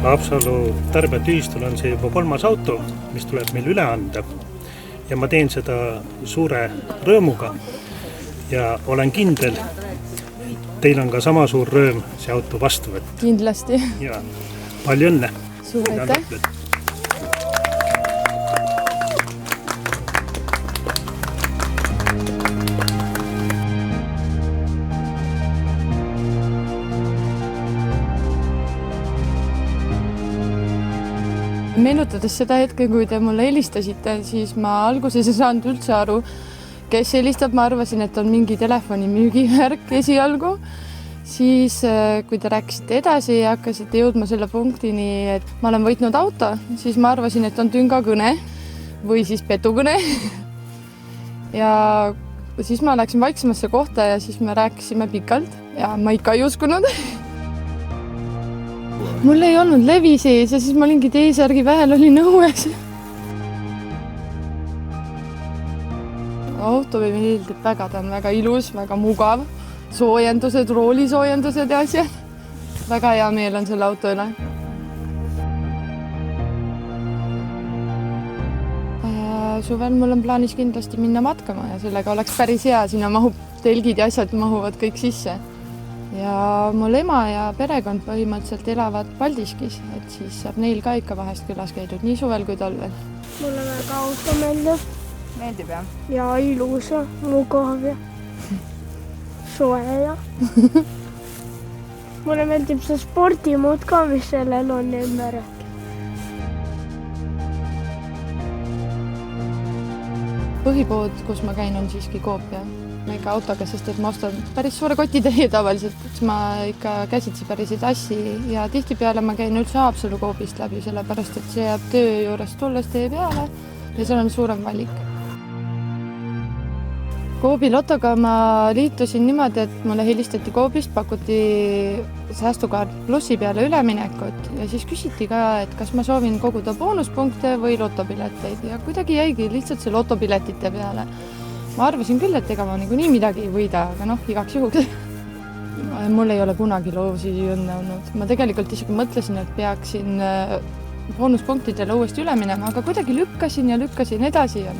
Haapsalu tarbijateühistul on see juba 3. auto, mis tuleb meil üle anda. Ja ma teen seda suure rõõmuga ja olen kindel, et teil on ka sama suur rõõm see auto vastu võtta. Kindlasti. Ja palju õnne! Suur aitäh! Meenutades seda hetke, kui te mulle helistasite, siis ma alguses ei saanud üldse aru, kes helistab. Ma arvasin, et on mingi telefoni müügivärk esialgu. Siis, kui te rääkisite edasi ja hakkasite jõudma selle punktini, et ma olen võitnud auto, siis ma arvasin, et on tüngakõne või siis petukõne. Ja siis ma läksin vaiksemasse kohta ja siis me rääkisime pikalt ja ma ikka ei uskunud. Mul ei olnud levi sees ja siis ma olingi T-särgi vahel olin õues. Auto meeldib väga, ta on väga ilus, väga mugav. Soojendused, roolisoojendused ja asjad. Väga hea meel on selle auto üle. Suvel mul on plaanis kindlasti minna matkama ja sellega oleks päris hea. Sinna mahub telgid ja asjad mahuvad kõik sisse. Ja mul ema ja perekond põhimõtteliselt elavad Paldiskis, et siis saab neil ka ikka vahest külas käidud, nii suvel kui talvel. Mulle väga auto meeldib. Meeldib, jah? Ja ilus ja mugav ja soe ja. Mulle meeldib see spordimuud ka, mis sellel on ümber. Põhipood, kus ma käin, on siiski Coop ja mega autoga, sest et ma ostan päris suure kotitäie tavaliselt, et ma ikka käsitsi päriseid assi ja tihtipeale ma käin üldse Haapsalu Coopist läbi, sellepärast et see jääb töö juurest tulles tee peale ja seal on suurem valik. Coopi lotoga ma liitusin niimoodi, et mulle helistati Coopist, pakuti säästukaart plussi peale üleminekut ja siis küsiti ka, et kas ma soovin koguda boonuspunkte või lotopileteid ja kuidagi jäigi lihtsalt see lotopiletite peale. Ma arvasin küll, et ega ma nii midagi ei võida, aga igaks juhuks. Mul ei ole kunagi loosi õnne olnud. Ma tegelikult isegi mõtlesin, et peaksin boonuspunktidele uuesti üle minema, aga kuidagi lükkasin edasi ja